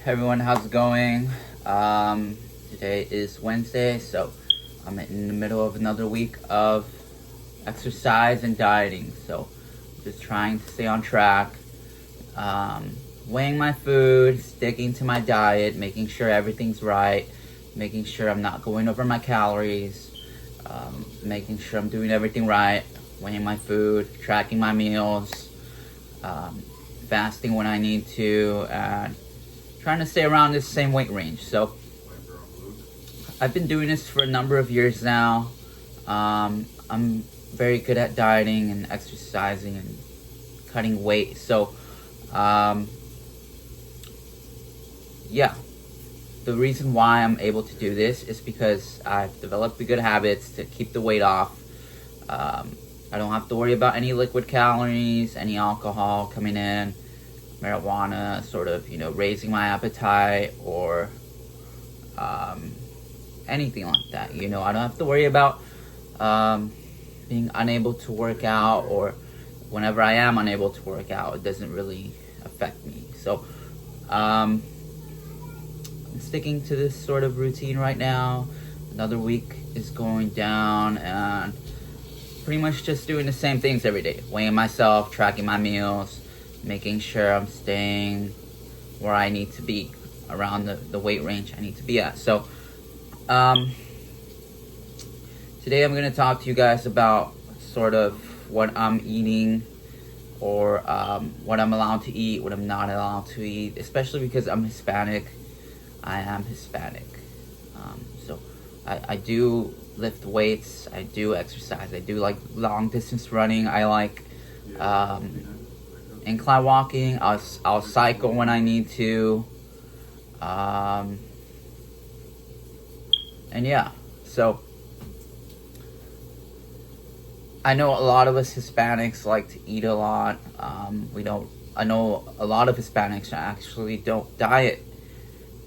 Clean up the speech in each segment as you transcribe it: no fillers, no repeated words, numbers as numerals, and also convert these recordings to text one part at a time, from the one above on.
Hey everyone, how's it going? Today is Wednesday, so I'm in the middle of another week of exercise and dieting. So just trying to stay on track, weighing my food, sticking to my diet, making sure everything's right, making sure I'm not going over my calories, making sure I'm doing everything right, weighing my food, tracking my meals, fasting when I need to, and trying to stay around this same weight range. So I've been doing this for a number of years now. I'm very good at dieting and exercising and cutting weight. So yeah, the reason why I'm able to do this is because I've developed the good habits to keep the weight off. I don't have to worry about any liquid calories, any alcohol coming in, marijuana sort of, raising my appetite, or anything like that. I don't have to worry about being unable to work out, or whenever I am unable to work out, it doesn't really affect me. So I'm sticking to this sort of routine right now. Another week is going down, and pretty much just doing the same things every day. Weighing myself, tracking my meals, making sure I'm staying where I need to be, around the weight range I need to be at. So today I'm going to talk to you guys about sort of what I'm eating, or what I'm allowed to eat, what I'm not allowed to eat, especially because I'm Hispanic. I am Hispanic. So I do lift weights, I do exercise, I do like long distance running, I like incline walking, I'll cycle when I need to, and yeah, so I know a lot of us Hispanics like to eat a lot. I know a lot of Hispanics actually don't diet.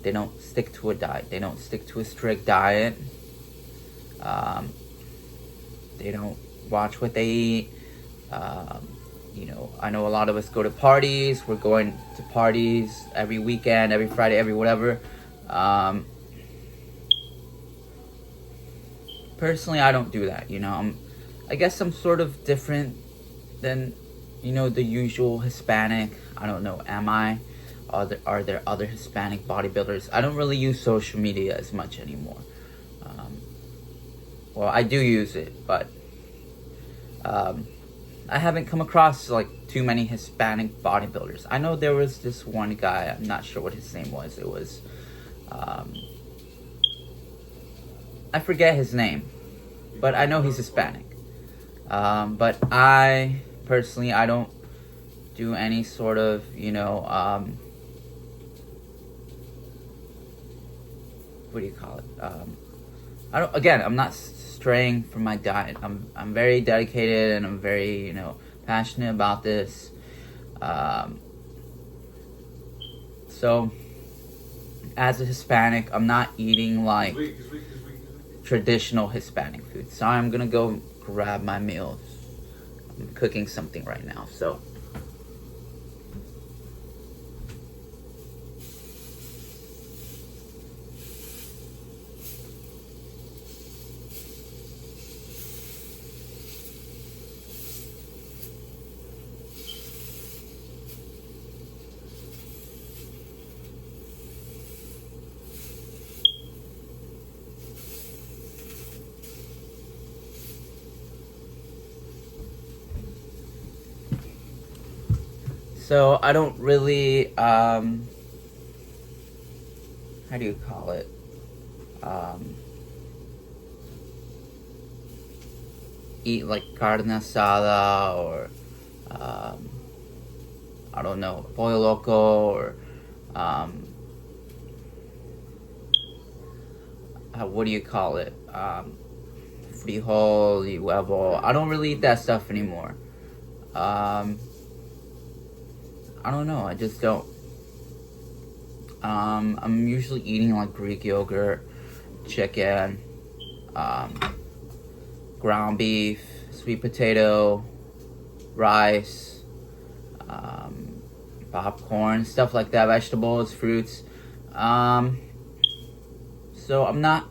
They don't stick to a diet. They don't stick to a strict diet. They don't watch what they eat. I know a lot of us go to parties. We're going to parties every weekend, every Friday, every whatever. Personally, I don't do that. I guess I'm sort of different than, the usual Hispanic. I don't know. Am I? Are there other Hispanic bodybuilders? I don't really use social media as much anymore. Well, I do use it, but I haven't come across like too many Hispanic bodybuilders. I know there was this one guy. I'm not sure what his name was. It was I forget his name, but I know he's Hispanic. But I personally, I don't do any sort of, what do you call it? I'm not straying from my diet. I'm very dedicated, and I'm very, passionate about this. So as a Hispanic, I'm not eating like traditional Hispanic food. So I'm gonna go grab my meals. I'm cooking something right now, so I don't really, how do you call it? Eat like carne asada, or, I don't know, pollo loco, or, what do you call it? Frijol y huevo. I don't really eat that stuff anymore. I don't know, I just don't. I'm usually eating like Greek yogurt, chicken, ground beef, sweet potato, rice, popcorn, stuff like that, vegetables, fruits. So I'm not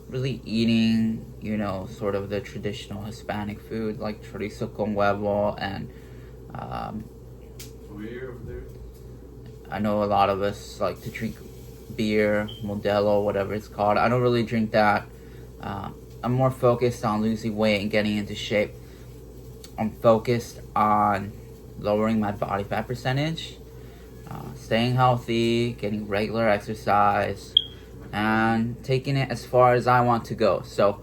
really eating, sort of the traditional Hispanic food like chorizo con huevo, and Beer over there. I know a lot of us like to drink beer, Modelo, whatever it's called. I don't really drink that. I'm more focused on losing weight and getting into shape. I'm focused on lowering my body fat percentage, staying healthy, getting regular exercise, and taking it as far as I want to go. So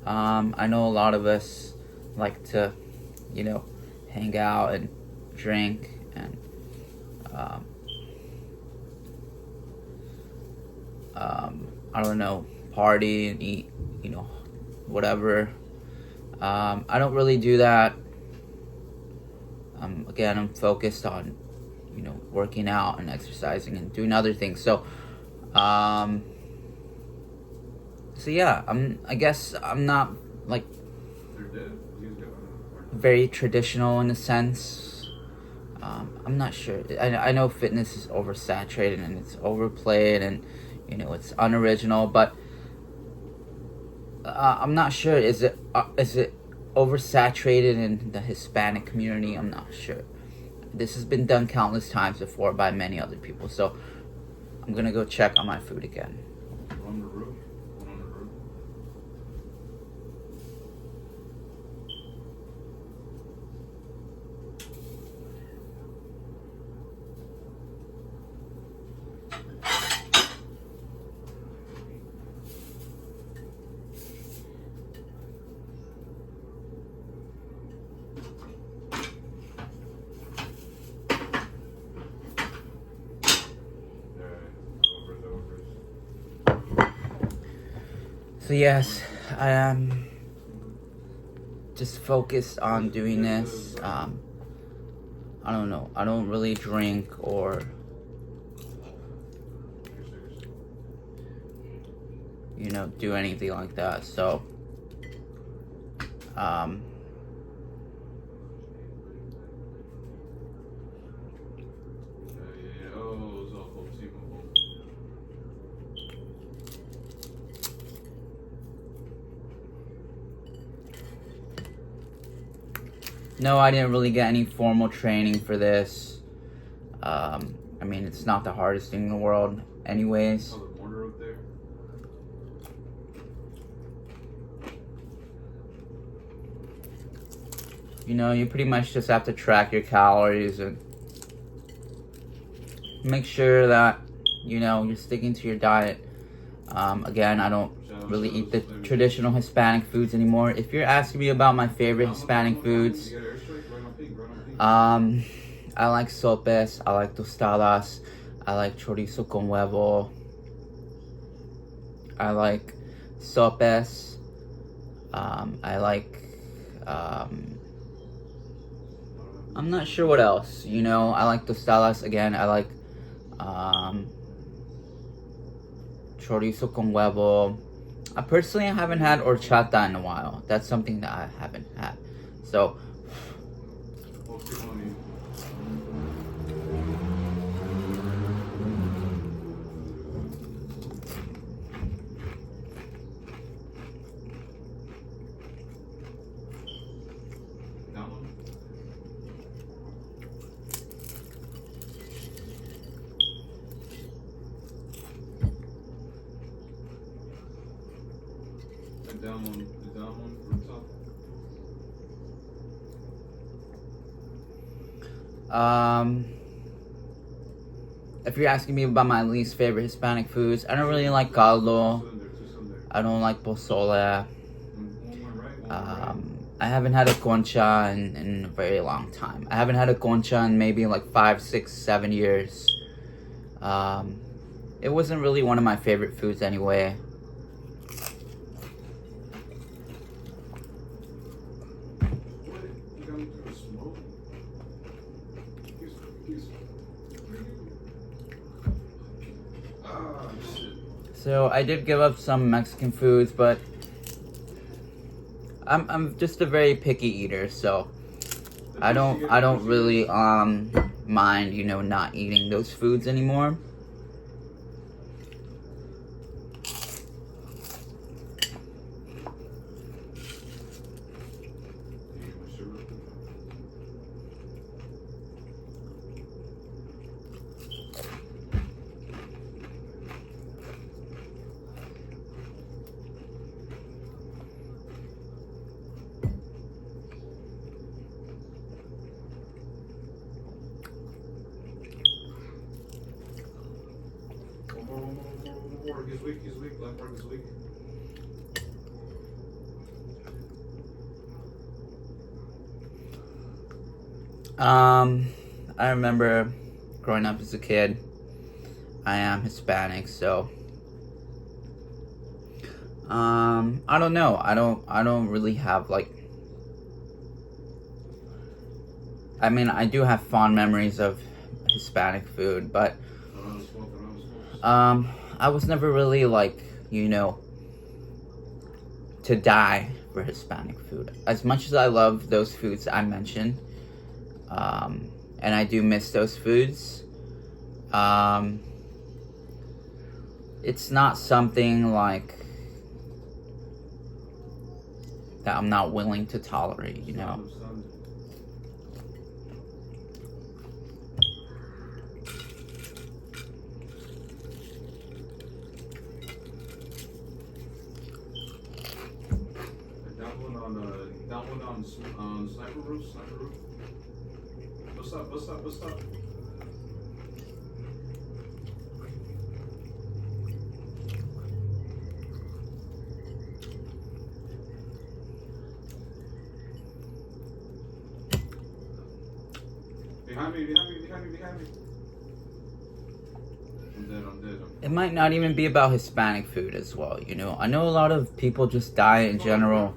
I know a lot of us like to, hang out and drink and I don't know, party and eat, whatever. I don't really do that. Again, I'm focused on, working out and exercising and doing other things. So yeah, I guess I'm not like very traditional in a sense. I'm not sure. I know fitness is oversaturated and it's overplayed and it's unoriginal, but I'm not sure. Is it oversaturated in the Hispanic community? I'm not sure. This has been done countless times before by many other people. So I'm gonna go check on my food again. On the roof. On the roof. So yes, I am just focused on doing this. I don't know. I don't really drink or do anything like that. So no, I didn't really get any formal training for this. I mean, it's not the hardest thing in the world anyways. You pretty much just have to track your calories and make sure that, you're sticking to your diet. Again, I don't really eat the traditional Hispanic foods anymore. If you're asking me about my favorite Hispanic foods, I like sopes, I like tostadas, I like chorizo con huevo, I like sopes, I like, I'm not sure what else, I like tostadas again, I like, chorizo con huevo. I personally haven't had horchata in a while. That's something that I haven't had. So if you're asking me about my least favorite Hispanic foods, I don't really like caldo. I don't like pozole. I haven't had a concha in a very long time. I haven't had a concha in maybe like 5, 6, 7 years. It wasn't really one of my favorite foods anyway. So I did give up some Mexican foods, but I'm just a very picky eater, so I don't really mind, not eating those foods anymore. One more. He's weak. He's weak. Left mark is weak. I remember growing up as a kid. I am Hispanic, so I don't know. I don't really have like. I mean, I do have fond memories of Hispanic food, but I was never really like, to die for Hispanic food. As much as I love those foods I mentioned, and I do miss those foods, it's not something like that I'm not willing to tolerate, That one on sniper roof. What's up? Behind me. I'm dead. It might not even be about Hispanic food as well, I know a lot of people just die in general.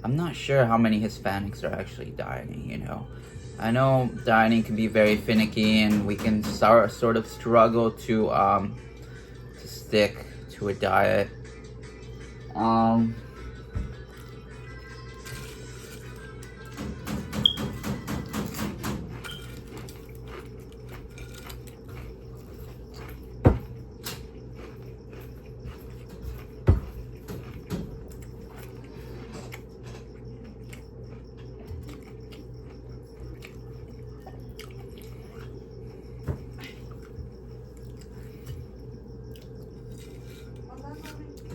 I'm not sure how many Hispanics are actually dieting, I know dieting can be very finicky, and we can sort of struggle to stick to a diet.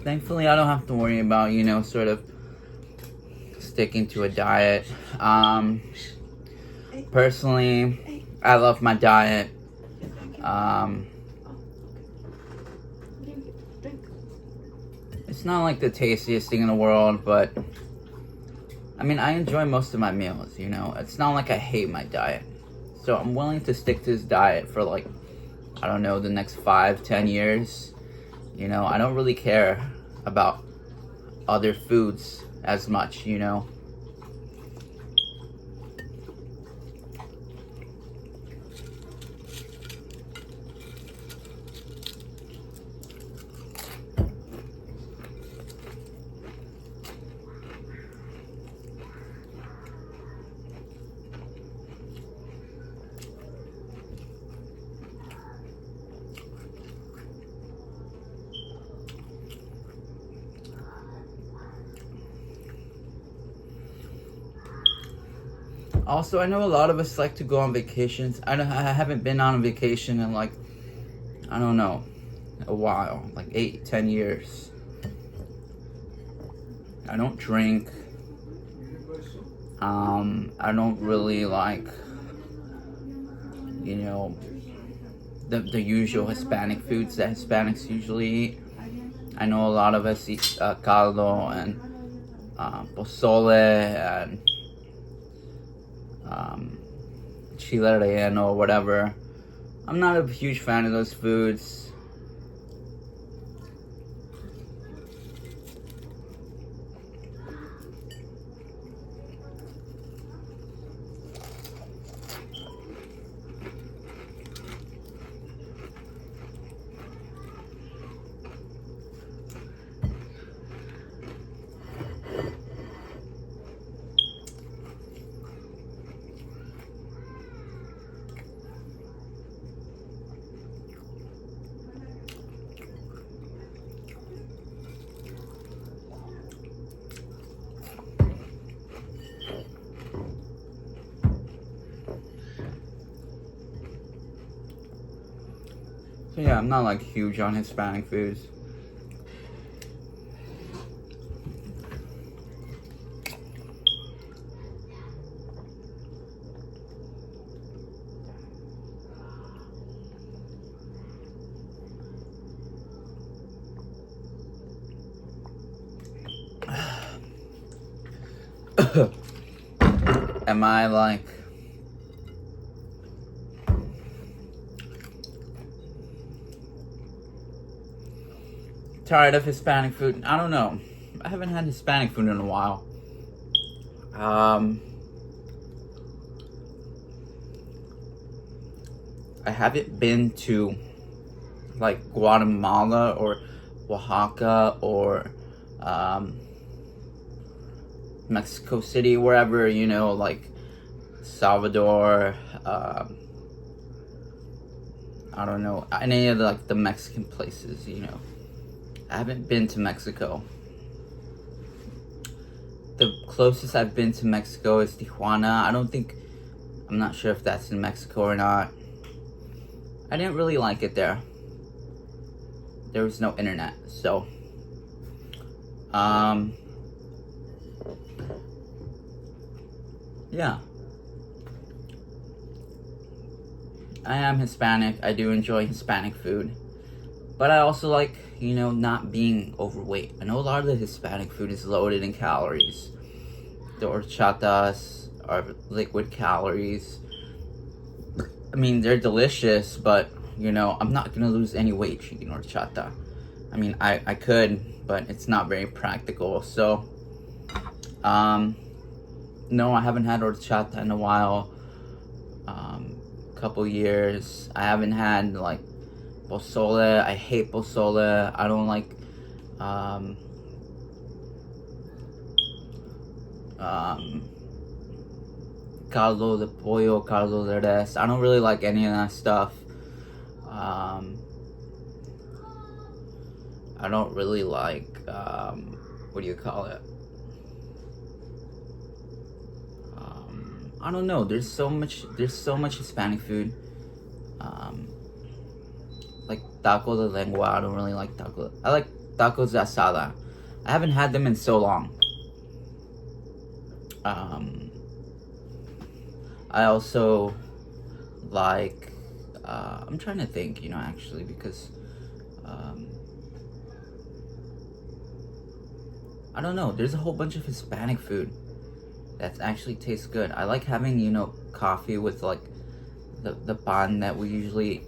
Thankfully, I don't have to worry about, sort of sticking to a diet. Personally, I love my diet. It's not like the tastiest thing in the world, but I mean, I enjoy most of my meals, It's not like I hate my diet. So I'm willing to stick to this diet for like, I don't know, the next 5-10 years. I don't really care about other foods as much, Also, I know a lot of us like to go on vacations. I haven't been on a vacation in like, I don't know, a while, like 8-10 years. I don't drink. I don't really like, the usual Hispanic foods that Hispanics usually eat. I know a lot of us eat caldo and pozole and chile relleno or whatever. I'm not a huge fan of those foods. So yeah, I'm not like huge on Hispanic foods. Am I like tired of Hispanic food? I don't know. I haven't had Hispanic food in a while. I haven't been to like Guatemala or Oaxaca or Mexico City, wherever, you know, like Salvador, I don't know, any of the, like the Mexican places, you know. I haven't been to Mexico. The closest I've been to Mexico is Tijuana. I'm not sure if that's in Mexico or not. I didn't really like it there. There was no internet, so yeah. I am Hispanic. I do enjoy Hispanic food. But I also like, you know, not being overweight. I know a lot of the Hispanic food is loaded in calories. The horchatas are liquid calories. I mean, they're delicious, but, you know, I'm not gonna lose any weight drinking horchata. I mean, I could, but it's not very practical. So, no, I haven't had horchata in a while. Couple years. I haven't had, like, pozole. I hate pozole. I don't like, caldo de pollo, caldo de res. I don't really like any of that stuff. I don't really like, what do you call it? I don't know. There's so much Hispanic food. Like taco de lengua. I don't really like taco. I like tacos de asada. I haven't had them in so long. I also like, I'm trying to think, you know, actually, because, I don't know, there's a whole bunch of Hispanic food that actually tastes good. I like having, you know, coffee with, like, the pan that we usually eat.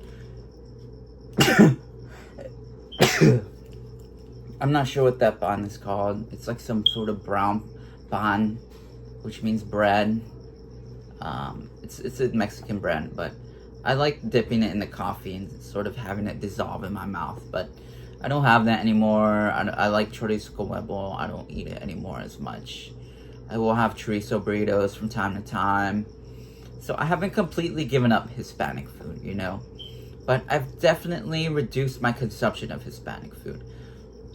I'm not sure what that pan is called. It's like some sort of brown pan, which means bread. It's a Mexican bread, but I like dipping it in the coffee and sort of having it dissolve in my mouth. But I don't have that anymore. I like chorizo con huevo. I don't eat it anymore as much. I will have chorizo burritos from time to time. So I haven't completely given up Hispanic food, you know. But I've definitely reduced my consumption of Hispanic food.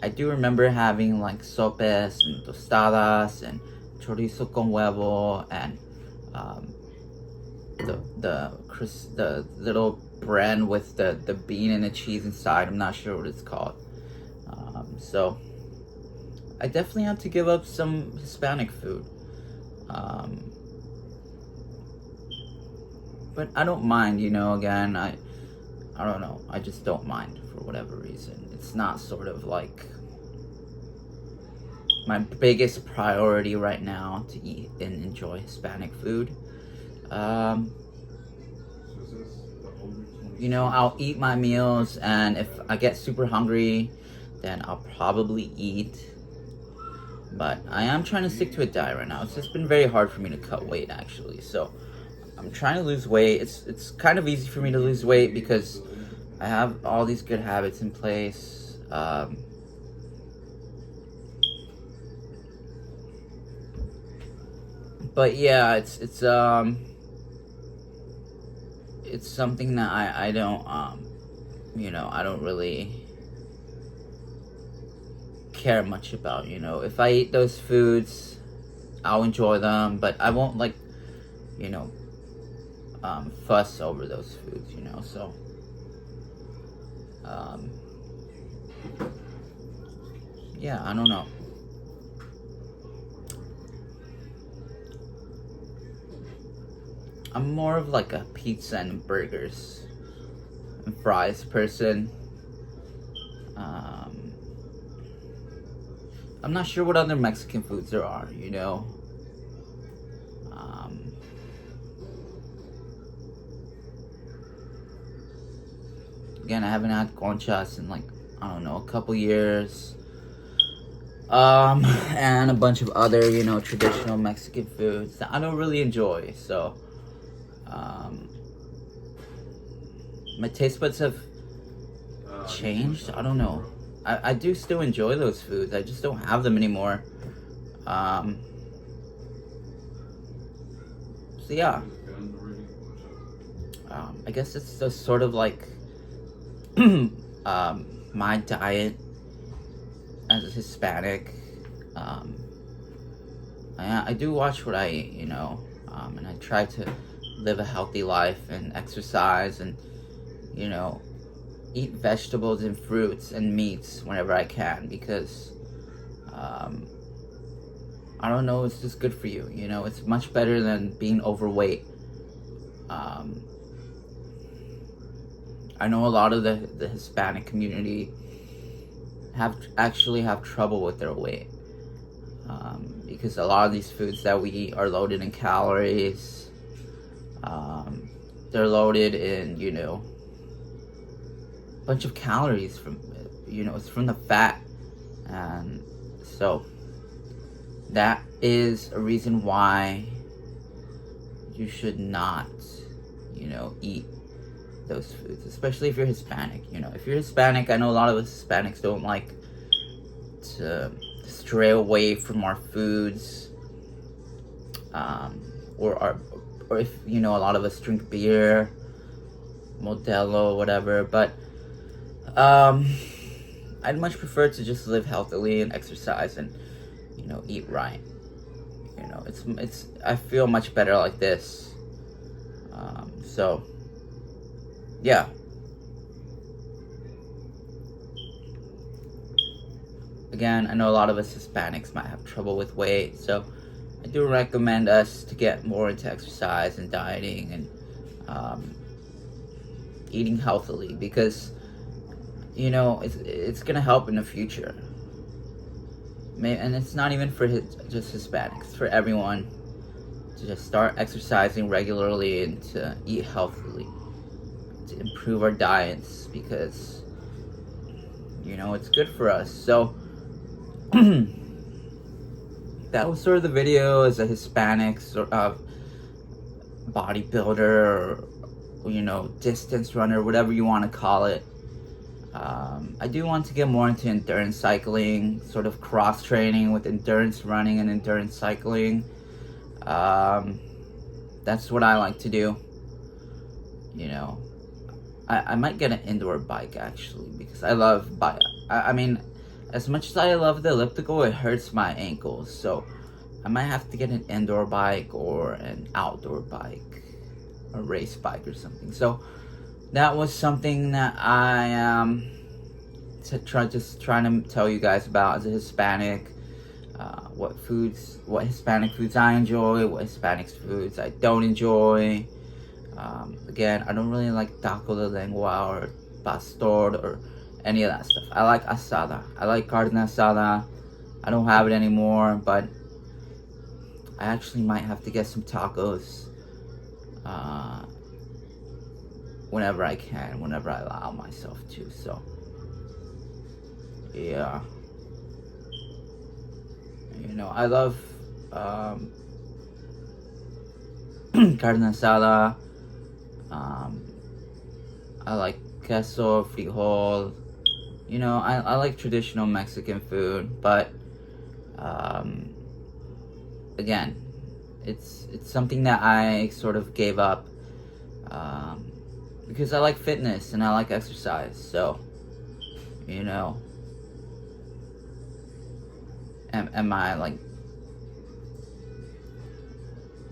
I do remember having like sopes and tostadas and chorizo con huevo and the little bread with the bean and the cheese inside. I'm not sure what it's called. So I definitely have to give up some Hispanic food. But I don't mind, you know, again, I don't know, I just don't mind for whatever reason. It's not sort of like my biggest priority right now to eat and enjoy Hispanic food. You know, I'll eat my meals, and if I get super hungry, then I'll probably eat. But I am trying to stick to a diet right now. It's just been very hard for me to cut weight, actually. So I'm trying to lose weight. It's kind of easy for me to lose weight because I have all these good habits in place. But yeah, it's something that I don't, you know, I don't really care much about, you know. If I eat those foods, I'll enjoy them, but I won't, like, you know, fuss over those foods, you know. So yeah, I don't know. I'm more of like a pizza and burgers and fries person. I'm not sure what other Mexican foods there are, you know. Again, I haven't had conchas in like, I don't know, a couple years. And a bunch of other, you know, traditional Mexican foods that I don't really enjoy. So, my taste buds have changed. I don't know. I do still enjoy those foods. I just don't have them anymore. So yeah, I guess it's just sort of like my diet as a Hispanic. I do watch what I eat, you know, and I try to live a healthy life and exercise and, you know, eat vegetables and fruits and meats whenever I can, because I don't know, it's just good for you, you know. It's much better than being overweight. I know a lot of the Hispanic community actually have trouble with their weight, because a lot of these foods that we eat are loaded in calories. They're loaded in, you know, a bunch of calories from, you know, it's from the fat. And so that is a reason why you should not, you know, eat those foods, especially if you're Hispanic. You know, if you're Hispanic, I know a lot of us Hispanics don't like to stray away from our foods, or if, you know, a lot of us drink beer, Modelo, whatever. But I'd much prefer to just live healthily and exercise and, you know, eat right. You know, it's I feel much better like this. So yeah. Again, I know a lot of us Hispanics might have trouble with weight, so I do recommend us to get more into exercise and dieting and eating healthily, because, you know, it's gonna help in the future. And it's not even for just Hispanics, it's for everyone to just start exercising regularly and to eat healthily, to improve our diets, because, you know, it's good for us. So that was sort of the video as a Hispanic sort of bodybuilder, or, you know, distance runner, whatever you want to call it. I do want to get more into endurance cycling, sort of cross training with endurance running and endurance cycling. That's what I like to do. You know, I might get an indoor bike actually, because I love bike. I mean, as much as I love the elliptical, it hurts my ankles. So I might have to get an indoor bike or an outdoor bike, a race bike or something. So that was something that I am trying to tell you guys about as a Hispanic. What Hispanic foods I enjoy, what Hispanic foods I don't enjoy. Again, I don't really like taco de lengua or pastor or any of that stuff. I like asada. I like carne asada. I don't have it anymore, but I actually might have to get some tacos whenever I can, whenever I allow myself to. So yeah, you know, I love carne asada. I like queso, frijol. You know, I like traditional Mexican food, but again, it's something that I sort of gave up, because I like fitness and I like exercise. So, you know, am I like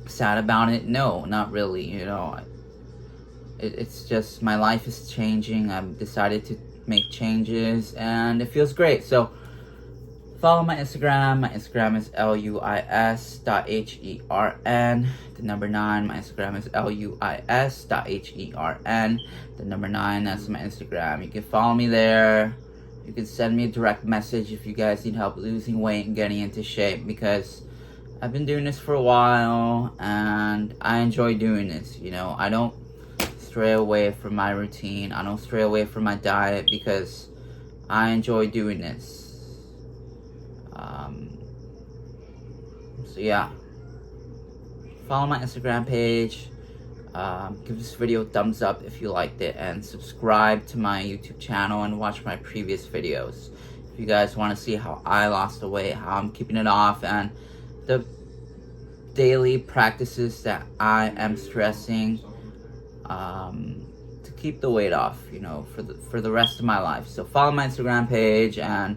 sad about it? No, not really. You know, it's just my life is changing. I've decided to make changes and it feels great. So follow my Instagram. My Instagram is luis.hern, the number 9. My Instagram is luis.hern, the number 9. That's my Instagram. You can follow me there. You can send me a direct message if you guys need help losing weight and getting into shape, because I've been doing this for a while and I enjoy doing this. You know, I don't stray away from my routine. I don't stray away from my diet because I enjoy doing this. So yeah, follow my Instagram page. Give this video a thumbs up if you liked it, and subscribe to my YouTube channel and watch my previous videos if you guys want to see how I lost the weight, how I'm keeping it off, and the daily practices that I am stressing to keep the weight off, you know, for the rest of my life. So follow my Instagram page and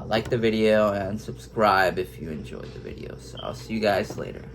like the video and subscribe if you enjoyed the video. So I'll see you guys later.